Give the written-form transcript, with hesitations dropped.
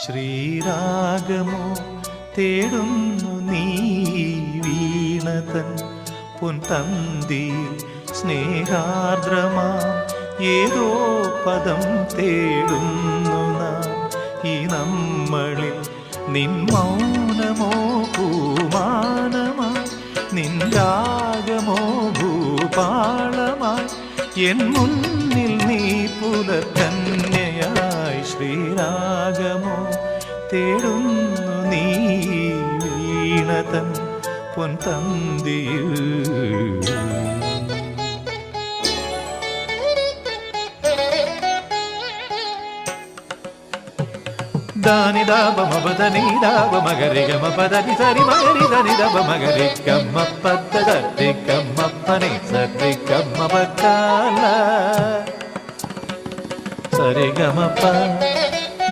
ശ്രീരാഗമോ തേടുന്നു നീ വീണതൻ പൊൻതന്തിയിൽ സ്നേഹാർദ്രമാം ഏതോ പദം തേടുന്നു നാം ഈ നമ്മളിൽ. നിൻ മൗനമോ പൂമാനമായി, നിൻ രാഗമോ ഭൂപാളമായി, എൻ മുന്നിൽ നീ പുലകന്യയായി. ശ്രീരാഗമോ തേടുന്നു നീ വീണതൻ പൊൻതന്തിയിൽ. ದಾನಿ ದಾಬ ಮಬದನಿ ದಾಬ ಮಗರಿ ಗಮ ಪದನಿ ಸರಿ ಮಗರಿ ಧನಿ ದಬ ಮಗರಿ ಗಮ್ಮ ಪದ್ದ ದಿ ಗಮ್ಮಪ್ಪನಿ ಸರಿ ಗಮ್ಮ ಬಕ್ಕಾಲ ಸರಿ ಗಮಪ್ಪ